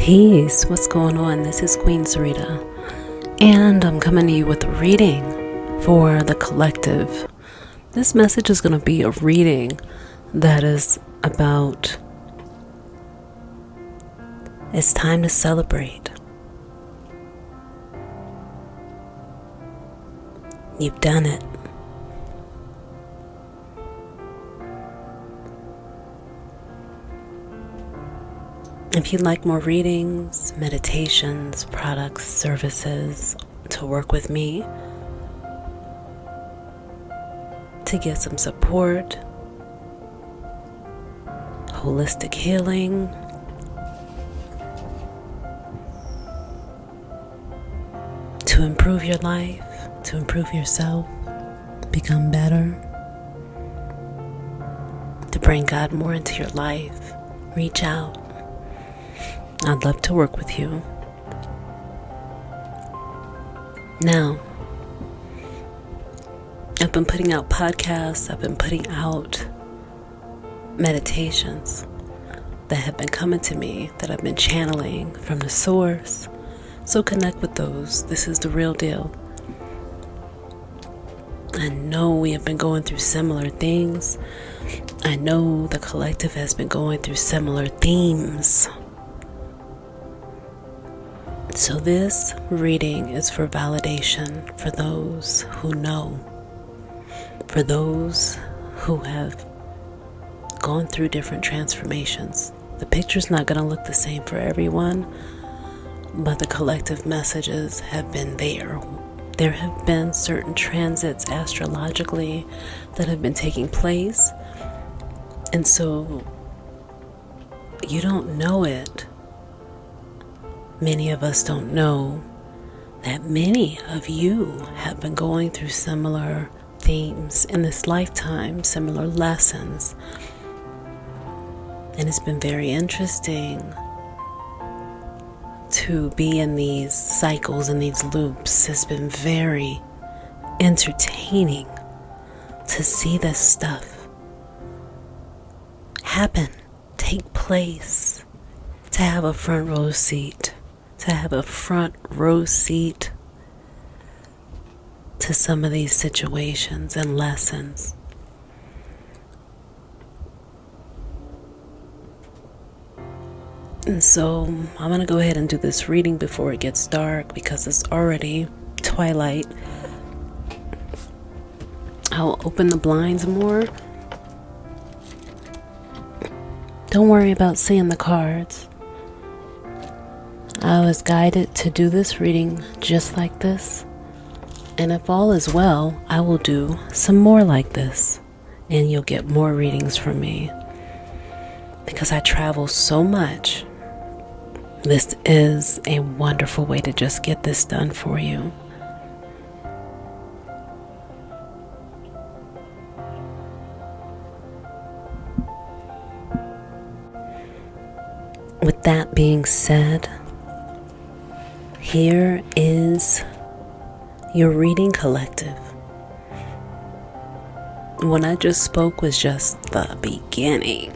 Peace, what's going on? This is Queen Sarita, and I'm coming to you with a reading for the collective. This message is going to be a reading that is about it's time to celebrate. You've done it. If you'd like more readings, meditations, products, services to work with me, to get some support, holistic healing, to improve your life, to improve yourself, become better, to bring God more into your life, reach out. I'd love to work with you. Now, I've been putting out podcasts, I've been putting out meditations that have been coming to me, that I've been channeling from the source. So connect with those. This is the real deal. I know we have been going through similar things. I know the collective has been going through similar themes. So this reading is for validation for those who know, for those who have gone through different transformations. The picture's not going to look the same for everyone, but the collective messages have been there. There have been certain transits astrologically that have been taking place, and so you don't know it. Many of us don't know that many of you have been going through similar themes in this lifetime, similar lessons. And it's been very interesting to be in these cycles and these loops. It's been very entertaining to see this stuff happen, take place, to have a front row seat. To have a front row seat to some of these situations and lessons. And so I'm going to go ahead and do this reading before it gets dark because it's already twilight. I'll open the blinds more. Don't worry about seeing the cards. I was guided to do this reading just like this, and if all is well, I will do some more like this, and you'll get more readings from me. Because I travel so much, this is a wonderful way to just get this done for you. With that being said, here is your reading collective. What I just spoke was just the beginning.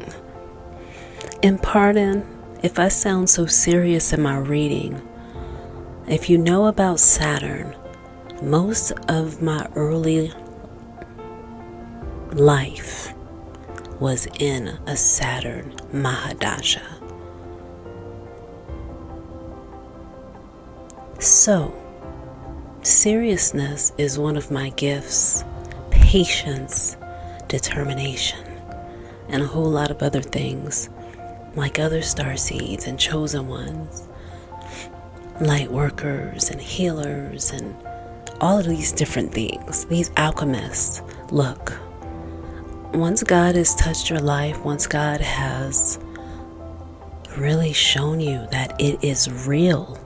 And pardon if I sound so serious in my reading. If you know about Saturn, most of my early life was in a Saturn Mahadasha. So, seriousness is one of my gifts, patience, determination, and a whole lot of other things, like other starseeds and chosen ones, light workers and healers and all of these different things, these alchemists. Look, once God has touched your life, once God has really shown you that it is real,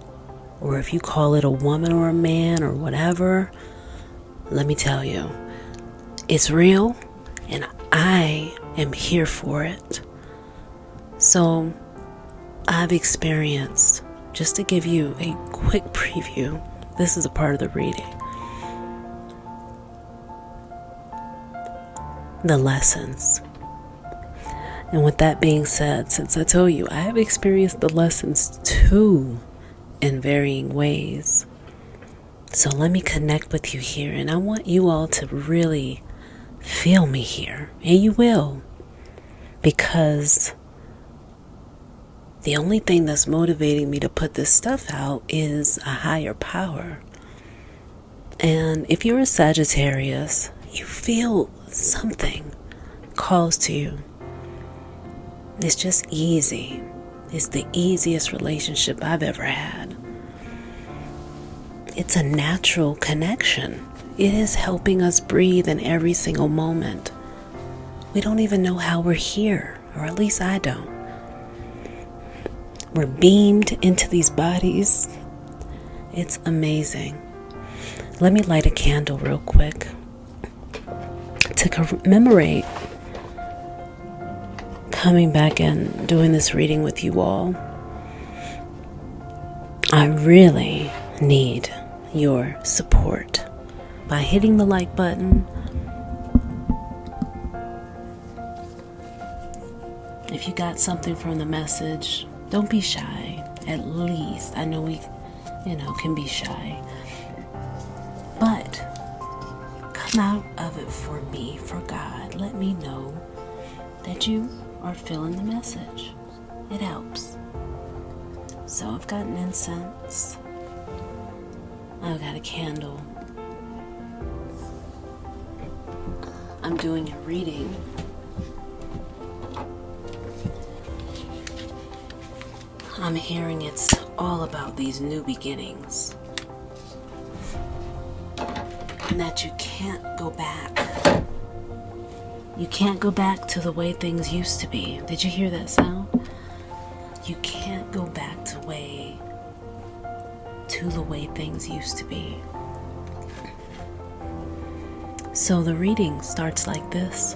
or if you call it a woman or a man or whatever, let me tell you, it's real and I am here for it. So I've experienced, just to give you a quick preview, this is a part of the reading, the lessons. And with that being said, since I told you, I have experienced the lessons too in varying ways. So let me connect with you here, and I want you all to really feel me here, and you will, because the only thing that's motivating me to put this stuff out is a higher power. And if you're a Sagittarius, you feel something calls to you. It's just easy. It's the easiest relationship I've ever had. It's a natural connection. It is helping us breathe in every single moment. We don't even know how we're here, or at least I don't. We're beamed into these bodies. It's amazing. Let me light a candle real quick to commemorate coming back and doing this reading with you all. I really need your support by hitting the like button. If you got something from the message, don't be shy. At least, I know we, can be shy. But come out of it for me, for God. Let me know that you are feeling the message. It helps. So I've got an incense. I've got a candle. I'm doing a reading. I'm hearing it's all about these new beginnings. And that you can't go back. You can't go back to the way things used to be. Did you hear that sound? You can't go back to the way things used to be. So the reading starts like this.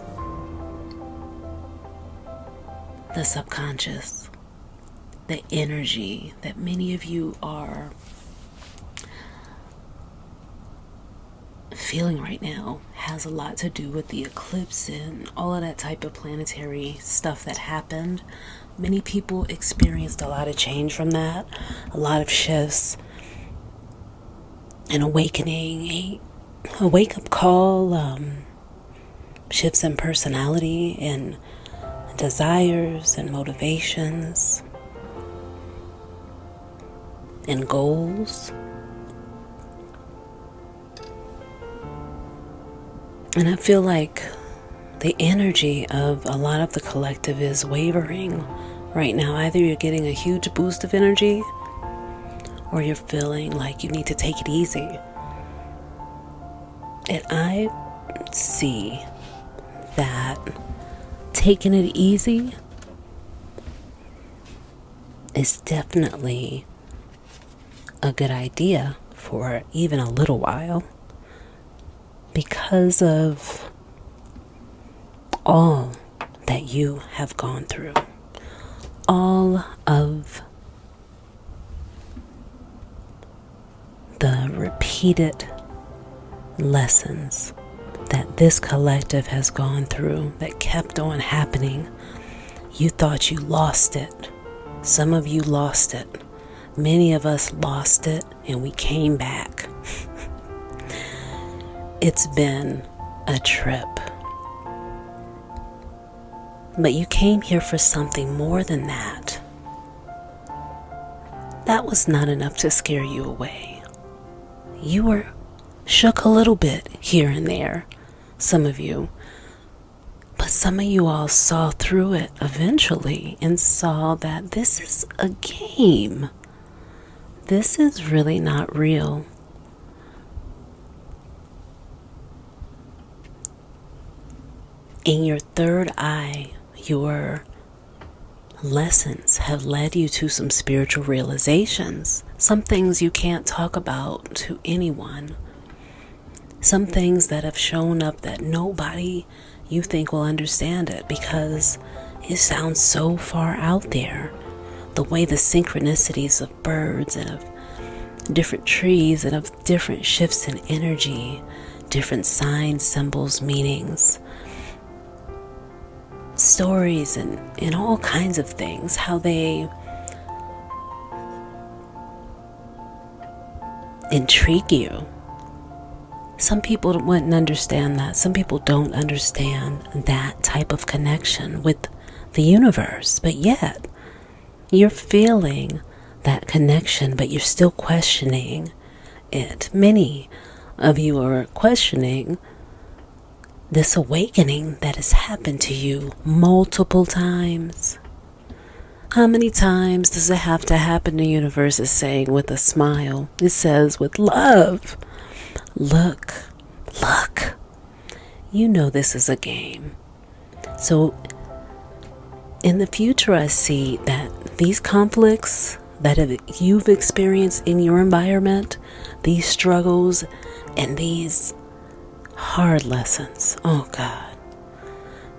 The subconscious, the energy that many of you are feeling right now has a lot to do with the eclipse and all of that type of planetary stuff that happened. Many people experienced a lot of change from that, a lot of shifts, an awakening, a wake-up call, shifts in personality and desires and motivations and goals. And I feel like the energy of a lot of the collective is wavering right now. Either you're getting a huge boost of energy or you're feeling like you need to take it easy. And I see that taking it easy is definitely a good idea for even a little while, because of all that you have gone through, all of the repeated lessons that this collective has gone through that kept on happening. You thought you lost it. Some of you lost it. Many of us lost it, and we came back. It's been a trip. But you came here for something more than that. That was not enough to scare you away. You were shook a little bit here and there, some of you. But some of you all saw through it eventually and saw that this is a game. This is really not real. In your third eye, your lessons have led you to some spiritual realizations. Some things you can't talk about to anyone. Some things that have shown up that nobody you think will understand it because it sounds so far out there. The way the synchronicities of birds and of different trees and of different shifts in energy, different signs, symbols, meanings. stories and all kinds of things, how they intrigue you. Some people wouldn't understand that. Some people don't understand that type of connection with the universe, but yet you're feeling that connection, but you're still questioning it. Many of you are questioning this awakening that has happened to you multiple times. How many times does it have to happen? The universe is saying with a smile. It says with love, look, you know this is a game. So in the future, I see that these conflicts that you've experienced in your environment, these struggles and these hard lessons, oh God,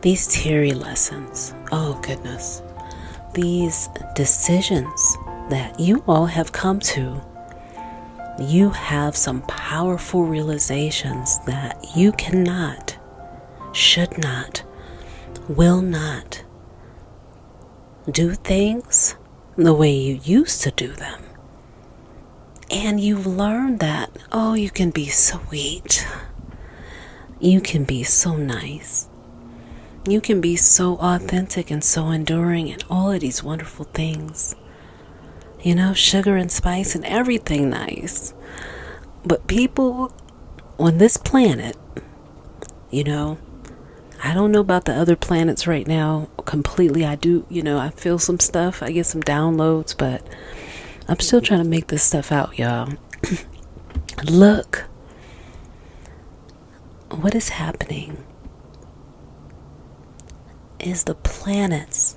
these teary lessons, oh goodness, these decisions that you all have come to, you have some powerful realizations that you cannot, should not, will not do things the way you used to do them. And you've learned that, oh, you can be sweet. You can be so nice. You can be so authentic and so enduring and all of these wonderful things. You know, sugar and spice and everything nice. But people on this planet, you know, I don't know about the other planets right now completely. I do, I feel some stuff. I get some downloads, but I'm still trying to make this stuff out, y'all. Look, what is happening is the planets,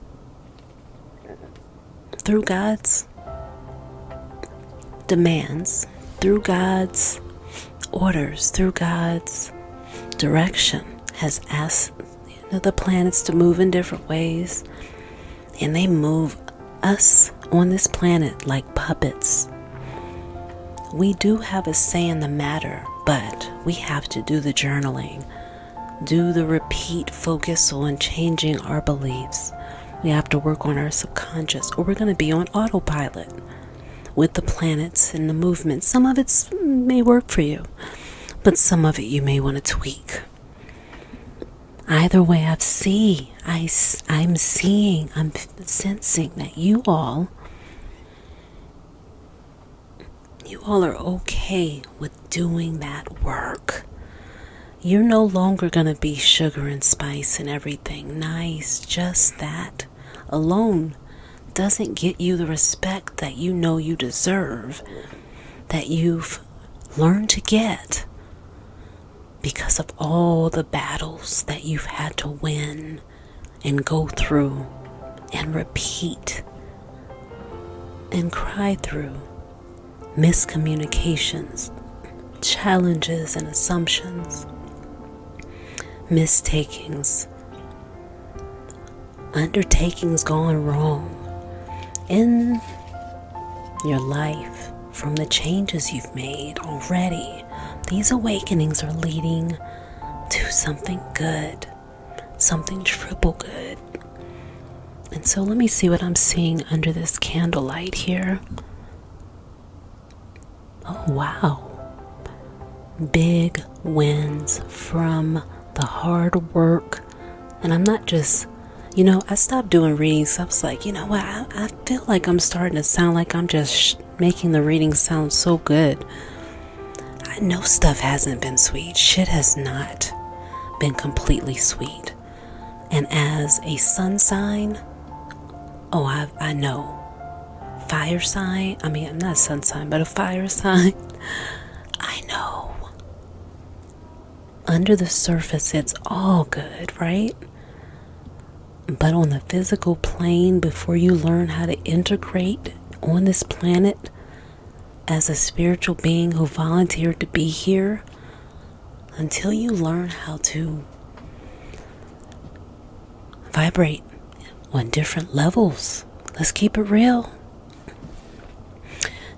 through God's demands, through God's orders, through God's direction, has asked the planets to move in different ways, and they move us on this planet like puppets. We do have a say in the matter, but we have to do the journaling, do the repeat focus on changing our beliefs. We have to work on our subconscious, or we're going to be on autopilot with the planets and the movement. Some of it may work for you, but some of it you may want to tweak. Either way, I'm seeing, I'm sensing that you all are okay with doing that work. You're no longer going to be sugar and spice and everything nice. Just that alone doesn't get you the respect that you know you deserve, that you've learned to get because of all the battles that you've had to win and go through and repeat and cry through. Miscommunications, challenges and assumptions, mistakings, undertakings gone wrong in your life from the changes you've made already. These awakenings are leading to something good, something triple good. And so let me see what I'm seeing under this candlelight here. Oh, wow. Big wins from the hard work. And I'm not just, I stopped doing readings. I was like, you know what? I feel like I'm starting to sound like I'm just making the readings sound so good. I know stuff hasn't been sweet. Shit has not been completely sweet. And as a sun sign, I know. Fire sign, I'm not a sun sign, but a fire sign. I know. Under the surface, it's all good, right? But on the physical plane, before you learn how to integrate on this planet as a spiritual being who volunteered to be here, until you learn how to vibrate on different levels, let's keep it real,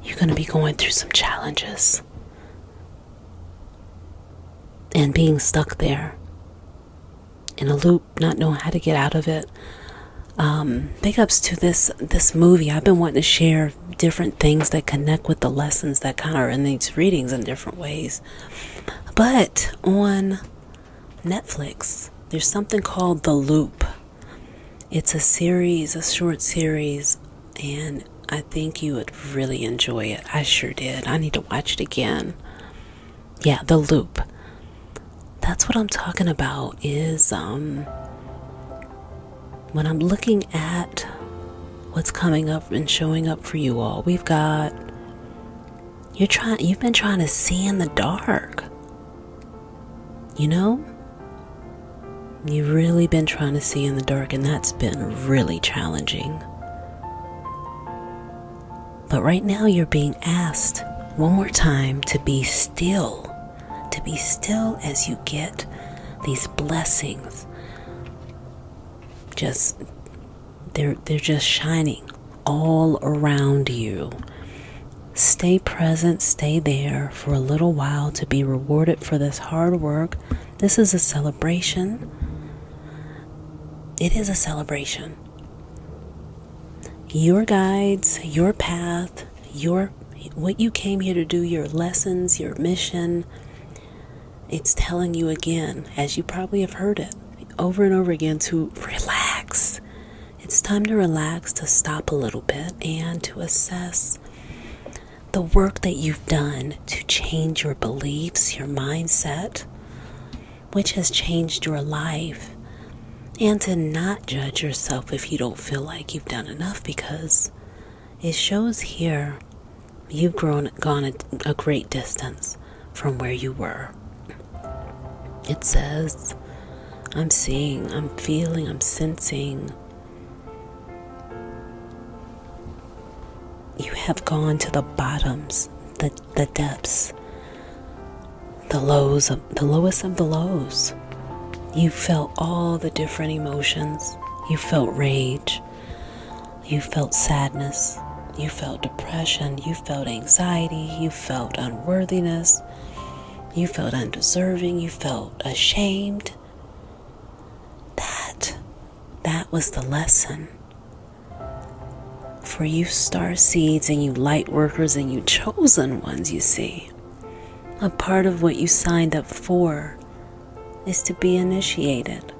you're going to be going through some challenges and being stuck there in a loop, not knowing how to get out of it. Big ups to this movie. I've been wanting to share different things that connect with the lessons that kind of are in these readings in different ways. But on Netflix, there's something called The Loop. It's a series, a short series, and I think you would really enjoy it. I sure did. I need to watch it again. Yeah, The Loop. That's what I'm talking about is when I'm looking at what's coming up and showing up for you all. You've been trying to see in the dark. You know? You've really been trying to see in the dark, and that's been really challenging. But right now you're being asked one more time to be still. To be still as you get these blessings. They're just shining all around you. Stay present, stay there for a little while to be rewarded for this hard work. This is a celebration. It is a celebration. Your guides, your path, what you came here to do, your lessons, your mission, it's telling you again, as you probably have heard it over and over again, to relax. It's time to relax, to stop a little bit, and to assess the work that you've done to change your beliefs, your mindset, which has changed your life, and to not judge yourself if you don't feel like you've done enough, because it shows here you've gone a great distance from where you were. It says, I'm seeing, I'm feeling, I'm sensing. You have gone to the bottoms, the depths, the lowest of the lows. You felt all the different emotions. You felt rage. You felt sadness. You felt depression. You felt anxiety. You felt unworthiness. You felt undeserving. You felt ashamed. That was the lesson. For you starseeds and you light workers and you chosen ones, you see. A part of what you signed up for is to be initiated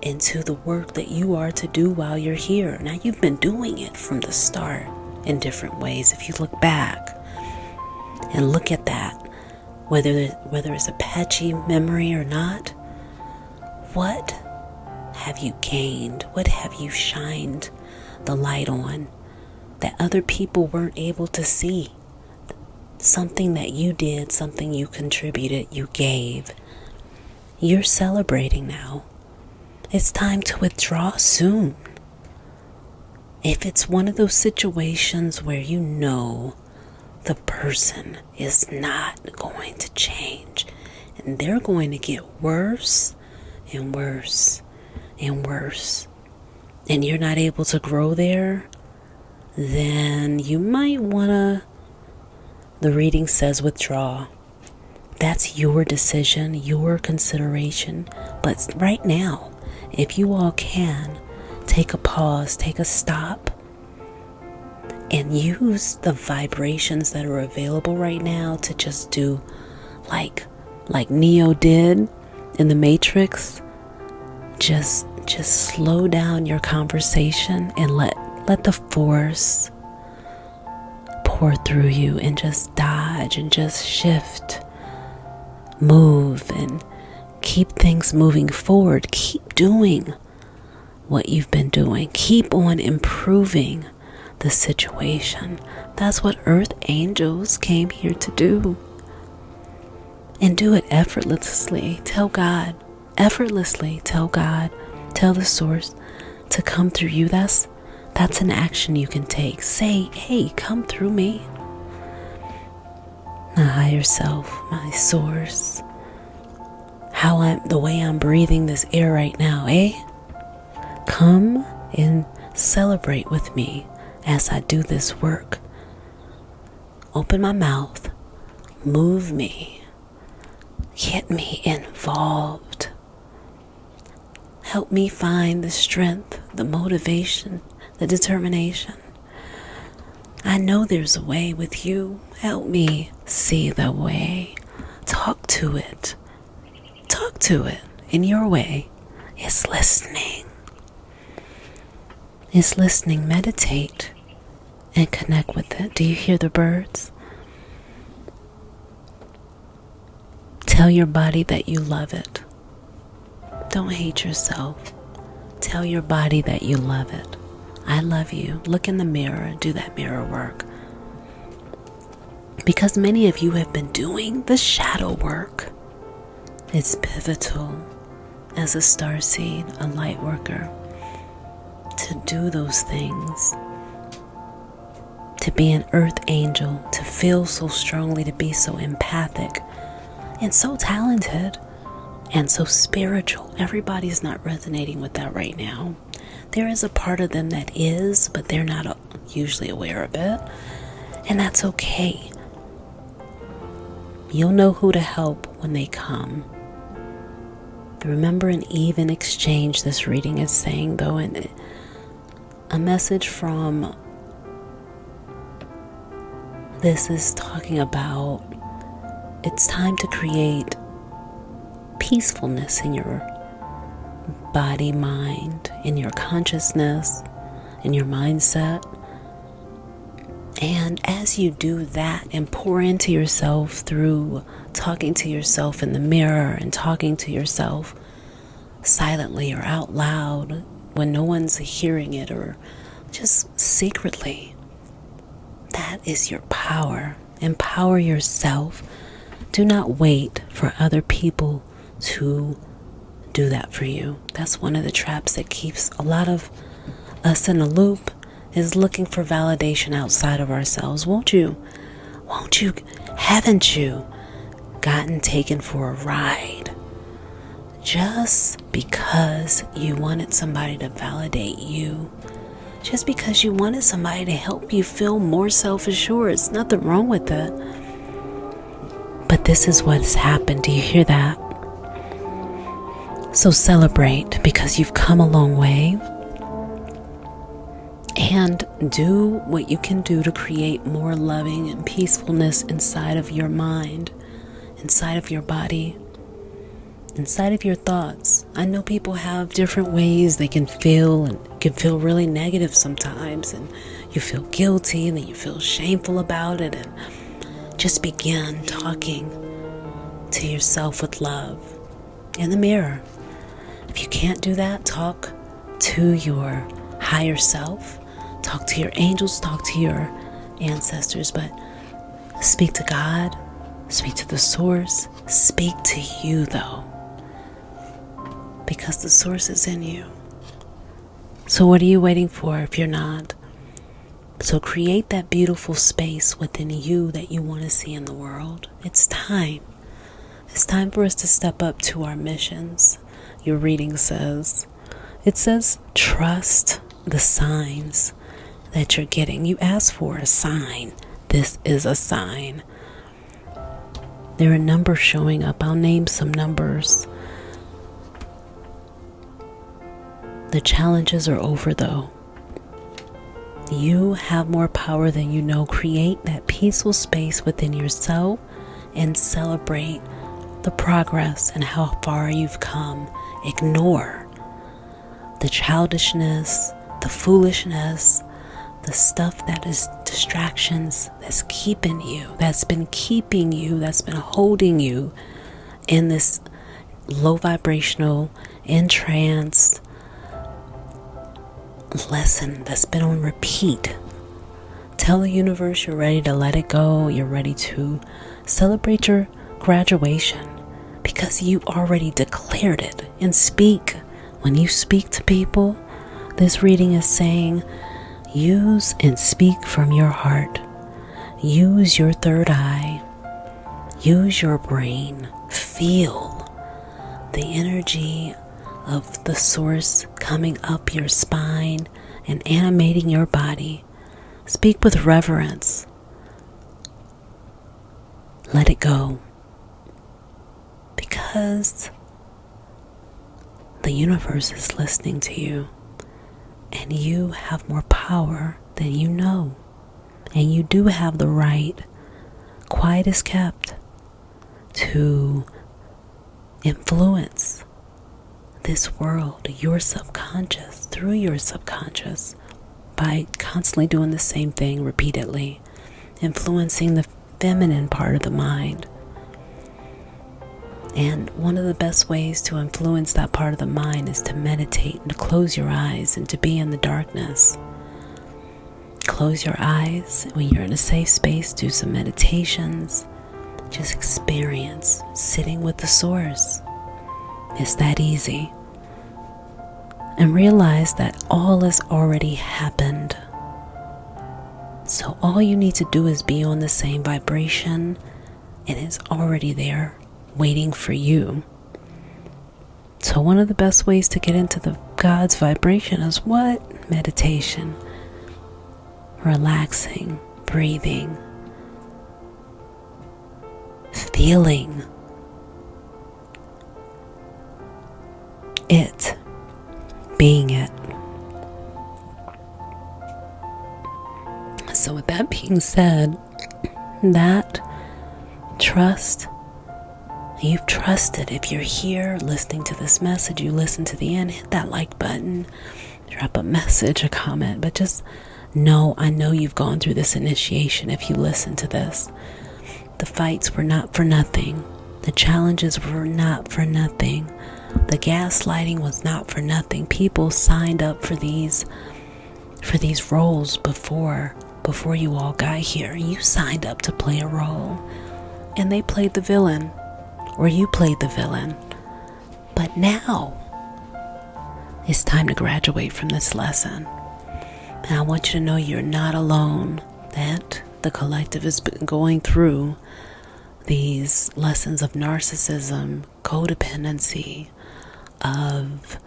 into the work that you are to do while you're here. Now, you've been doing it from the start in different ways. If you look back and look at that, whether it's a patchy memory or not, what have you gained? What have you shined the light on that other people weren't able to see? Something that you did, something you contributed, you gave. You're celebrating now. It's time to withdraw soon. If it's one of those situations where you know the person is not going to change and they're going to get worse and worse and worse, and you're not able to grow there, then you might want to, the reading says, withdraw. That's your decision, your consideration. But right now, if you all can, take a pause, take a stop, and use the vibrations that are available right now to just do like Neo did in the Matrix. Just slow down your conversation and let the force pour through you, and just dodge and just shift, move, and keep things moving forward. Keep doing what you've been doing. Keep on improving the situation. That's what earth angels came here to do. And do it effortlessly. Tell God, effortlessly tell God, tell the source to come through you. That's an action you can take. Say, hey, come through me. My higher self, my source, the way I'm breathing this air right now, come and celebrate with me as I do this work. Open my mouth, move me, get me involved. Help me find the strength, the motivation, the determination. I know there's a way with you. Help me see the way. Talk to it. Talk to it in your way. It's listening. It's listening. Meditate and connect with it. Do you hear the birds? Tell your body that you love it. Don't hate yourself. Tell your body that you love it. I love you. Look in the mirror. Do that mirror work. Because many of you have been doing the shadow work. It's pivotal as a starseed, a light worker, to do those things. To be an earth angel, to feel so strongly, to be so empathic and so talented and so spiritual. Everybody's not resonating with that right now. There is a part of them that is, but they're not usually aware of it. And that's okay. You'll know who to help when they come. Remember, an even exchange, this reading is saying, though, and a message from this is talking about it's time to create peacefulness in your body, mind, in your consciousness, in your mindset. And as you do that and pour into yourself through talking to yourself in the mirror and talking to yourself silently or out loud when no one's hearing it, or just secretly, that is your power. Empower yourself. Do not wait for other people to do that for you. That's one of the traps that keeps a lot of us in a loop, is looking for validation outside of ourselves. Won't you, haven't you gotten taken for a ride just because you wanted somebody to validate you? Just because you wanted somebody to help you feel more self-assured. There's nothing wrong with that. But this is what's happened. Do you hear that? So celebrate, because you've come a long way. And do what you can do to create more loving and peacefulness inside of your mind, inside of your body, inside of your thoughts. I know people have different ways they can feel, and can feel really negative sometimes, and you feel guilty, and then you feel shameful about it. And just begin talking to yourself with love in the mirror. If you can't do that, talk to your higher self. Talk to your angels, talk to your ancestors, but speak to God, speak to the source, speak to you though, because the source is in you. So what are you waiting for if you're not? So create that beautiful space within you that you want to see in the world. It's time. It's time for us to step up to our missions. Your reading says, it says, trust the signs that you're getting. You asked for a sign. This is a sign. There are numbers showing up. I'll name some numbers. The challenges are over though. You have more power than you know. Create that peaceful space within yourself and celebrate the progress and how far you've come. Ignore the childishness, the foolishness, the stuff that is distractions that's keeping you, that's been keeping you, that's been holding you in this low vibrational, entranced lesson that's been on repeat. Tell the universe you're ready to let it go. You're ready to celebrate your graduation because you already declared it. And speak. When you speak to people, this reading is saying, use and speak from your heart. Use your third eye. Use your brain. Feel the energy of the source coming up your spine and animating your body. Speak with reverence. Let it go. Because The universe is listening to you, and you have more power than you know. And you do have the right, quiet as kept, to influence this world, your subconscious, through your subconscious, by constantly doing the same thing repeatedly, influencing the feminine part of the mind. And one of the best ways to influence that part of the mind is to meditate and to close your eyes and to be in the darkness. Close your eyes when you're in a safe space, do some meditations, just experience sitting with the source. It's that easy. And realize that all has already happened. So all you need to do is be on the same vibration, and it's already there waiting for you. So one of the best ways to get into the God's vibration is what? Meditation. Relaxing, breathing, feeling it, being it. So with that being said, that trust, you've trusted. If you're here listening to this message, you listen to the end, hit that like button, drop a message, a comment, but just know, I know you've gone through this initiation if you listen to this. The fights were not for nothing. The challenges were not for nothing. The gaslighting was not for nothing. People signed up for these roles before you all got here. You signed up to play a role, and they played the villain, or you played the villain. But now it's time to graduate from this lesson. And I want you to know you're not alone, that the collective has been going through these lessons of narcissism, codependency, of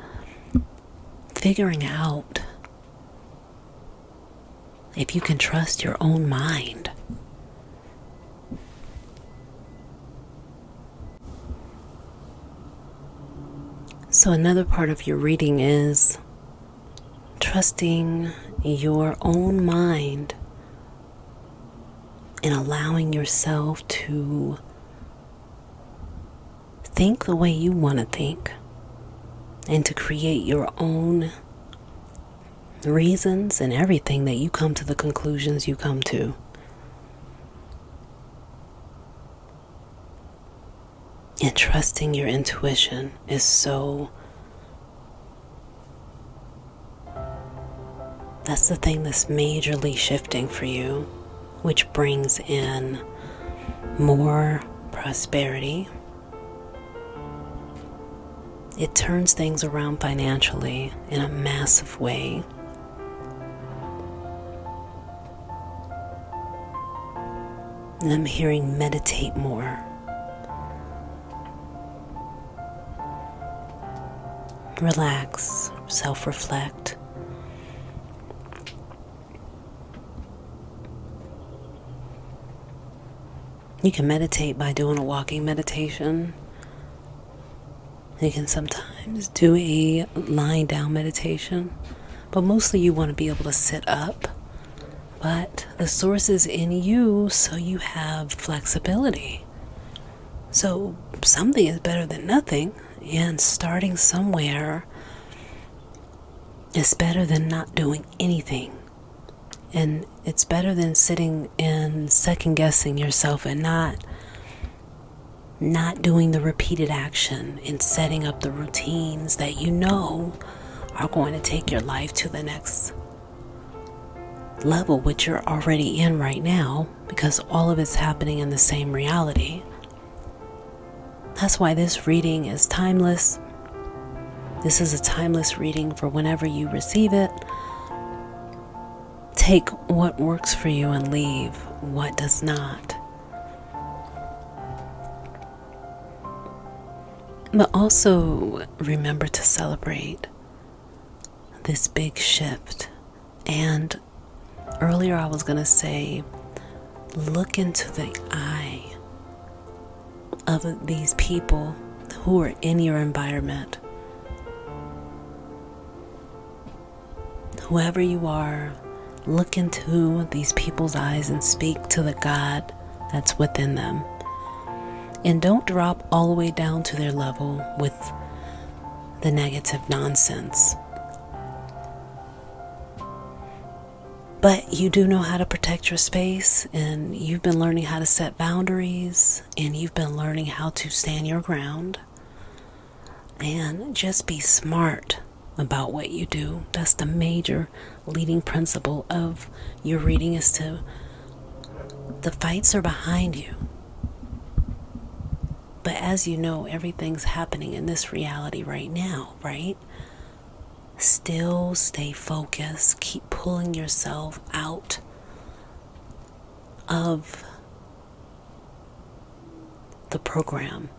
figuring out if you can trust your own mind. So another part of your reading is trusting your own mind and allowing yourself to think the way you want to think and to create your own reasons and everything that you come to the conclusions you come to. And trusting your intuition is that's the thing that's majorly shifting for you, which brings in more prosperity. It turns things around financially in a massive way. And I'm hearing meditate more. Relax, self-reflect. You can meditate by doing a walking meditation. You can sometimes do a lying down meditation, but mostly you want to be able to sit up. But the source is in you, so you have flexibility. So something is better than nothing, and starting somewhere is better than not doing anything. And it's better than sitting and second guessing yourself and not doing the repeated action and setting up the routines that you know are going to take your life to the next level, which you're already in right now, because all of it's happening in the same reality. That's why this reading is timeless. This is a timeless reading for whenever you receive it. Take what works for you and leave what does not. But also remember to celebrate this big shift. And earlier I was going to say, look into the eye of these people who are in your environment whoever you are, look into these people's eyes and speak to the God that's within them. And don't drop all the way down to their level with the negative nonsense. But you do know how to protect your space, and you've been learning how to set boundaries, and you've been learning how to stand your ground. And just be smart about what you do. That's the major leading principle of your reading, is to, the fights are behind you. But as you know, everything's happening in this reality right now, right? Still stay focused. Keep pulling yourself out of the program.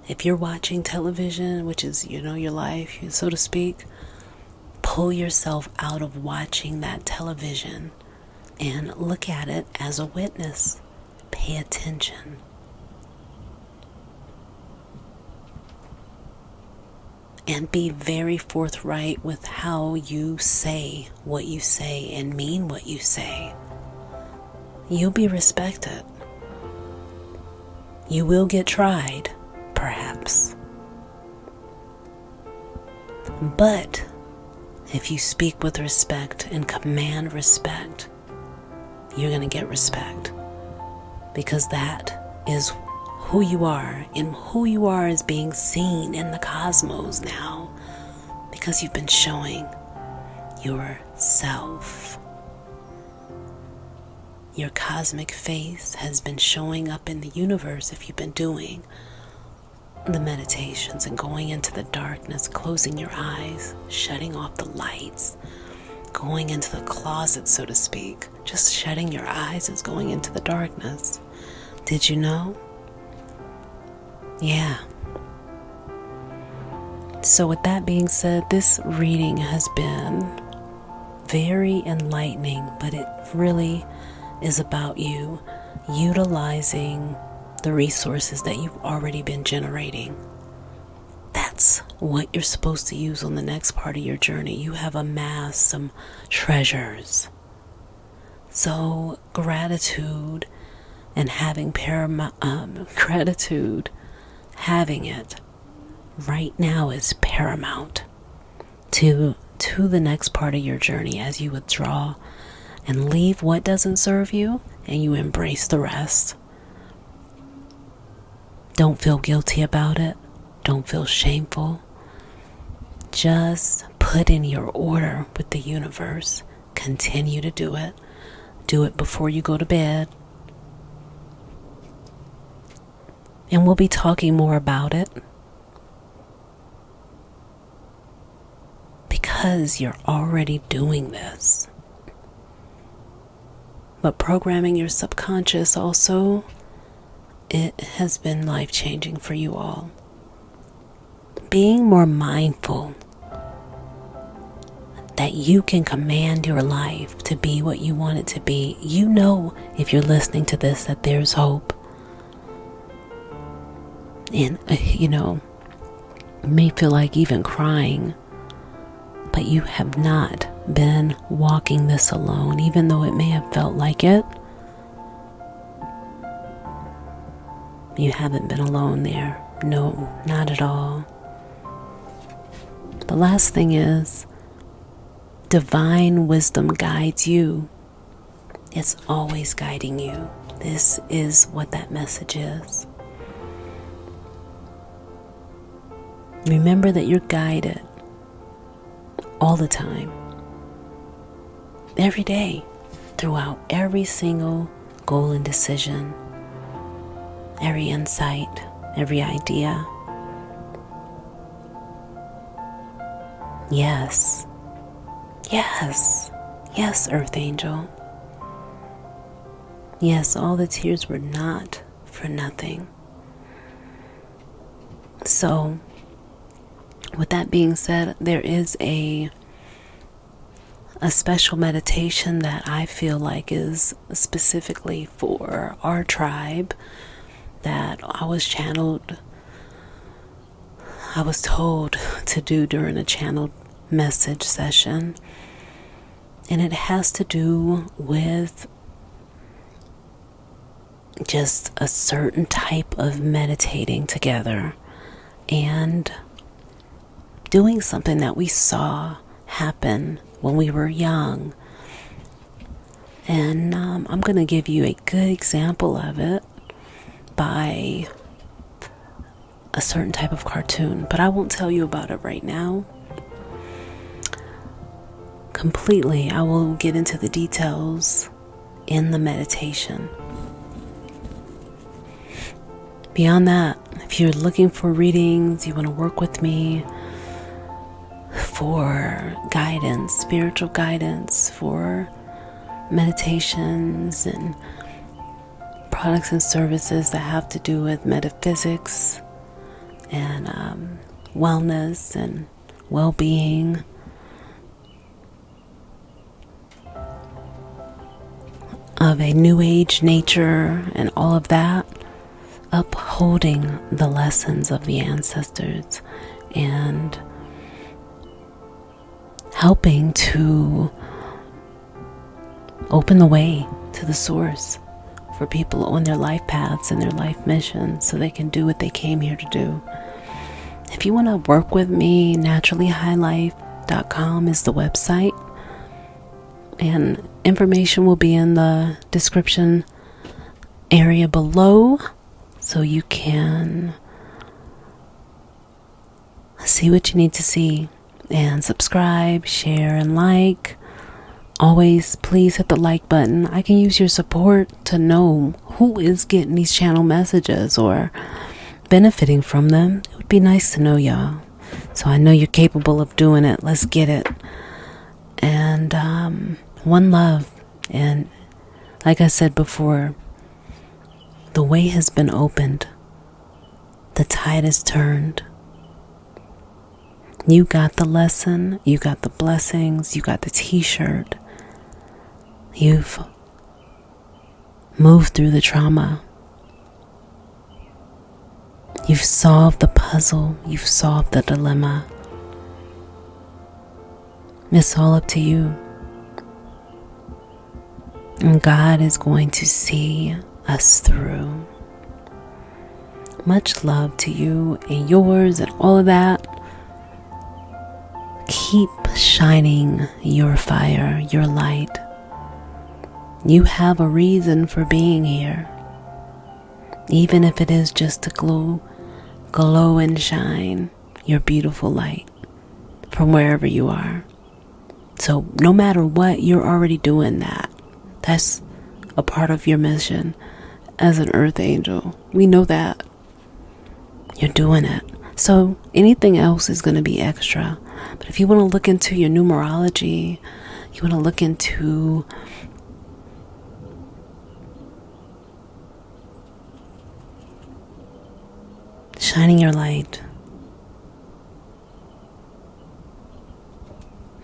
If you're watching television, which is, your life, so to speak, pull yourself out of watching that television and look at it as a witness. Pay attention. And be very forthright with how you say what you say and mean what you say. You'll be respected. You will get tried, perhaps. But if you speak with respect and command respect, you're going to get respect. Because that is who you are, and who you are is being seen in the cosmos now, because you've been showing yourself. Your cosmic face has been showing up in the universe if you've been doing the meditations and going into the darkness, closing your eyes, shutting off the lights, going into the closet, so to speak. Just shutting your eyes is going into the darkness. Did you know? Yeah. So with that being said, this reading has been very enlightening, but it really is about you utilizing the resources that you've already been generating. That's what you're supposed to use on the next part of your journey. You have amassed some treasures. So gratitude and having gratitude, having it right now is paramount to the next part of your journey, as you withdraw and leave what doesn't serve you and you embrace the rest. Don't feel guilty about it. Don't feel shameful. Just put in your order with the universe. Continue to do it. Do it before you go to bed. And we'll be talking more about it, because you're already doing this. But programming your subconscious also, it has been life-changing for you all. Being more mindful that you can command your life to be what you want it to be. You know, if you're listening to this, that there's hope. And, you may feel like even crying, but you have not been walking this alone, even though it may have felt like it. You haven't been alone there. No, not at all. The last thing is, divine wisdom guides you. It's always guiding you. This is what that message is. Remember that you're guided all the time, every day, throughout every single goal and decision, every insight, every idea. Yes, yes, yes, Earth Angel. Yes, all the tears were not for nothing. So, with that being said, there is a special meditation that I feel like is specifically for our tribe, that I was told to do during a channeled message session. And it has to do with just a certain type of meditating together and doing something that we saw happen when we were young. And I'm going to give you a good example of it by a certain type of cartoon, but I won't tell you about it right now. Completely, I will get into the details in the meditation. Beyond that, if you're looking for readings, you want to work with me for guidance, spiritual guidance, for meditations and products and services that have to do with metaphysics and wellness and well-being, of a new age nature and all of that, upholding the lessons of the ancestors and helping to open the way to the source for people on their life paths and their life missions so they can do what they came here to do. If you want to work with me, naturallyhighlife.com is the website, and information will be in the description area below so you can see what you need to see and subscribe, share, and like. Always please hit the like button. I can use your support to know who is getting these channel messages or benefiting from them. It would be nice to know y'all. So I know you're capable of doing it. Let's get it. And one love. And like I said before, the way has been opened. The tide has turned. You got the lesson. You got the blessings. You got the t-shirt. You've moved through the trauma. You've solved the puzzle. You've solved the dilemma. It's all up to you. And God is going to see us through. Much love to you and yours and all of that. Keep shining your fire, your light. You have a reason for being here. Even if it is just to glow and shine your beautiful light from wherever you are. So no matter what, you're already doing that. That's a part of your mission as an earth angel. We know that. You're doing it. So anything else is going to be extra. But if you want to look into your numerology, you want to look into shining your light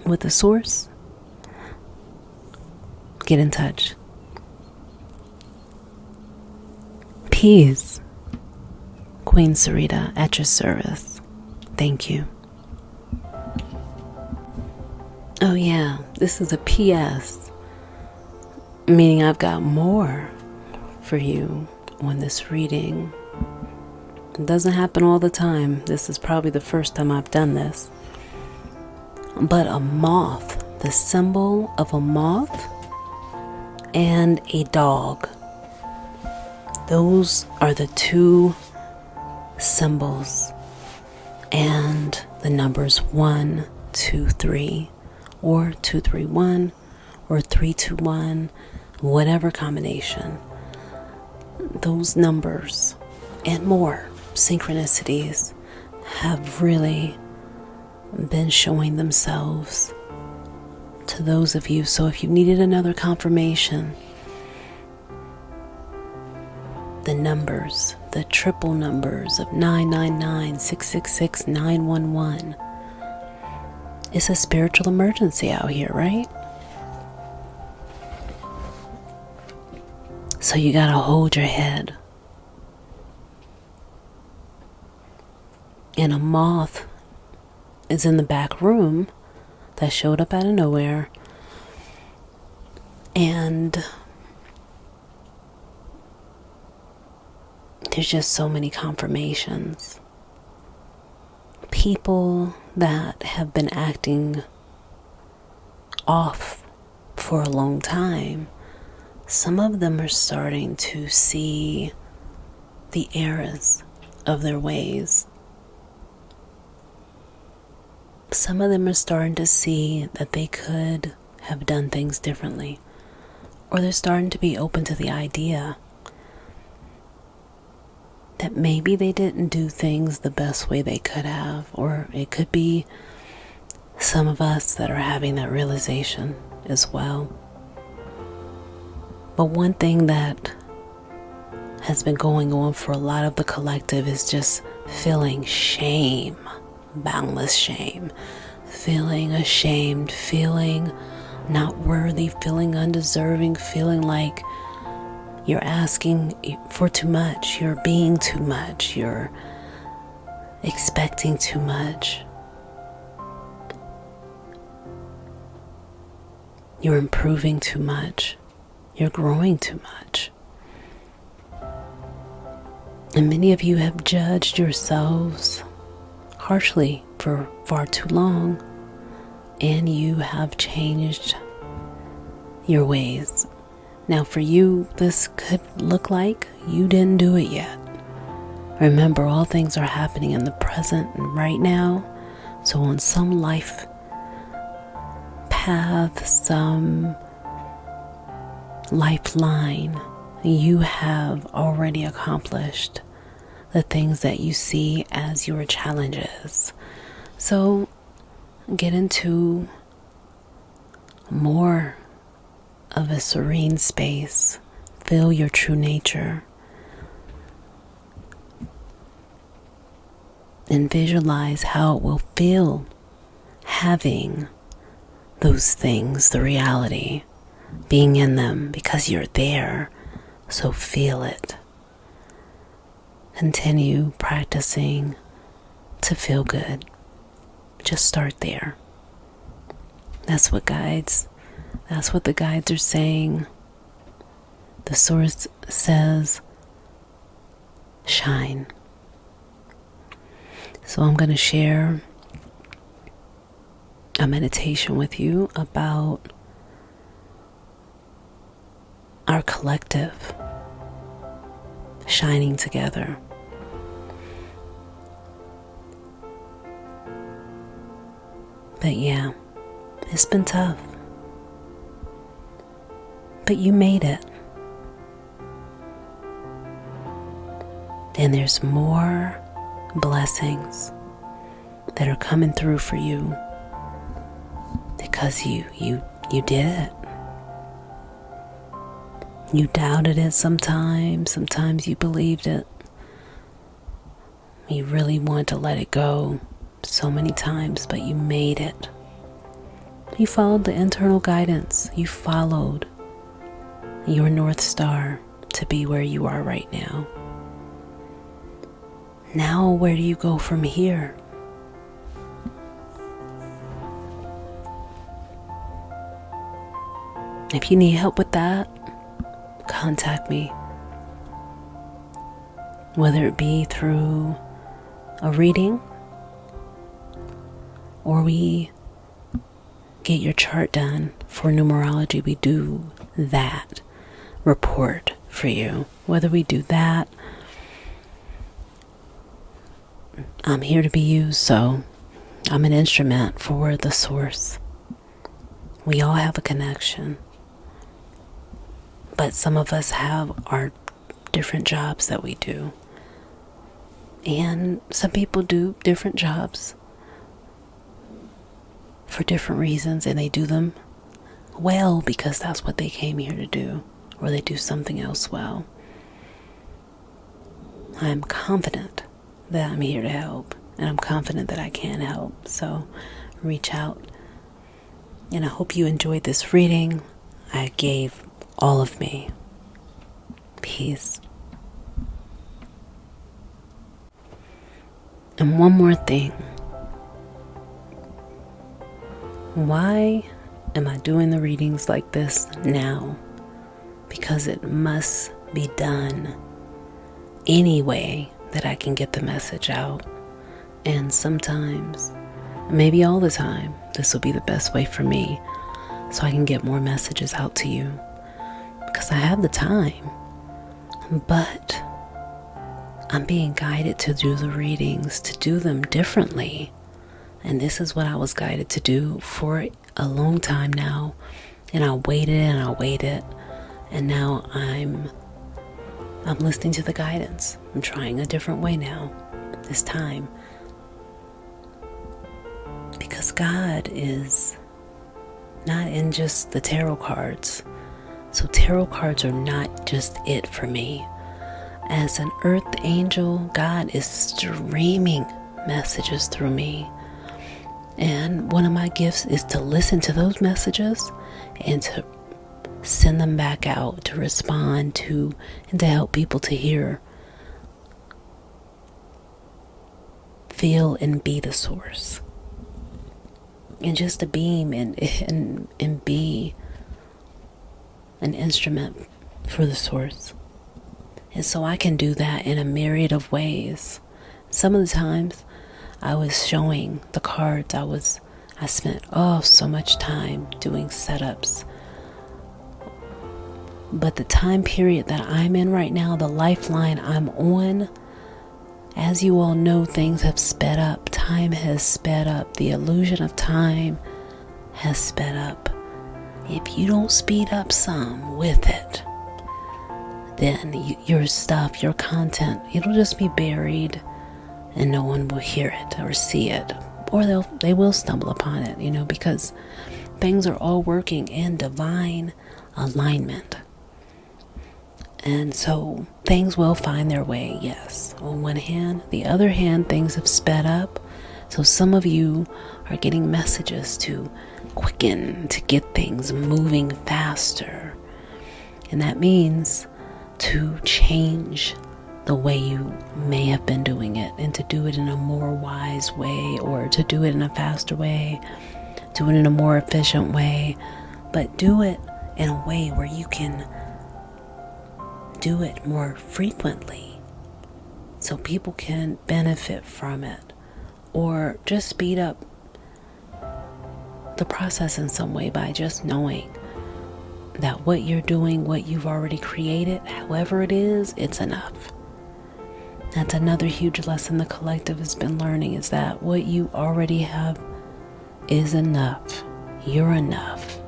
with the source, get in touch. Peace. Queen Sarita at your service. Thank you. Oh yeah, this is a PS, meaning I've got more for you on this reading. It doesn't happen all the time. This is probably the first time I've done this. But a moth, the symbol of a moth and a dog. Those are the two symbols. And the numbers 1, 2, 3, or 231, or 321, whatever combination. Those numbers and more synchronicities have really been showing themselves to those of you. So if you needed another confirmation, the numbers, the triple numbers of 999, 666, 911. It's a spiritual emergency out here, right? So you gotta hold your head. And a moth is in the back room that showed up out of nowhere. And there's just so many confirmations. People that have been acting off for a long time, some of them are starting to see the errors of their ways. Some of them are starting to see that they could have done things differently, or they're starting to be open to the idea that maybe they didn't do things the best way they could have, or it could be some of us that are having that realization as well. But one thing that has been going on for a lot of the collective is just feeling shame, boundless shame, feeling ashamed, feeling not worthy, feeling undeserving, feeling like you're asking for too much, you're being too much, you're expecting too much. You're improving too much. You're growing too much. And many of you have judged yourselves harshly for far too long, and you have changed your ways. Now for you, this could look like you didn't do it yet. Remember, all things are happening in the present and right now. So on some life path, some lifeline, you have already accomplished the things that you see as your challenges. So get into more of a serene space. Feel your true nature. And visualize how it will feel having those things, the reality, being in them, because you're there. So feel it. Continue practicing to feel good. Just start there. That's what the guides are saying. The source says, shine. So I'm going to share a meditation with you about our collective shining together. But yeah, it's been tough. But you made it. And there's more blessings that are coming through for you because you did it. You doubted it sometimes you believed it. You really wanted to let it go so many times, but you made it. You followed the internal guidance. You followed your North Star to be where you are right now. Now, where do you go from here? If you need help with that, contact me. Whether it be through a reading or we get your chart done for numerology, we do that report for you. Whether we do that, I'm here to be used, so I'm an instrument for the source. We all have a connection, but some of us have our different jobs that we do, and some people do different jobs for different reasons, and they do them well because that's what they came here to do, or they do something else well. I'm confident that I'm here to help, and I'm confident that I can help, so reach out. And I hope you enjoyed this reading. I gave all of me. Peace. And one more thing. Why am I doing the readings like this now? Because it must be done any way that I can get the message out. And sometimes, maybe all the time, this will be the best way for me so I can get more messages out to you. Because I have the time, but I'm being guided to do the readings, to do them differently. And this is what I was guided to do for a long time now. And I waited and I waited. And now I'm listening to the guidance. I'm trying a different way now, this time. Because God is not in just the tarot cards. So tarot cards are not just it for me. As an earth angel, God is streaming messages through me. And one of my gifts is to listen to those messages and to send them back out, to respond to, and to help people to hear, feel, and be the source. And just to beam and be an instrument for the source. And so I can do that in a myriad of ways. Some of the times I was showing the cards. I spent so much time doing setups. But the time period that I'm in right now, the lifeline I'm on, as you all know, things have sped up. Time has sped up. The illusion of time has sped up. If you don't speed up some with it, then your stuff, your content, it'll just be buried and no one will hear it or see it. Or they will stumble upon it, because things are all working in divine alignment. And so things will find their way, yes, on one hand. The other hand, things have sped up. So some of you are getting messages to quicken, to get things moving faster. And that means to change the way you may have been doing it and to do it in a more wise way, or to do it in a faster way, do it in a more efficient way, but do it in a way where you can do it more frequently so people can benefit from it, or just speed up the process in some way by just knowing that what you're doing, what you've already created, however it is, it's enough. That's another huge lesson the collective has been learning, is that what you already have is enough. You're enough.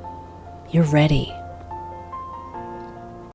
You're ready.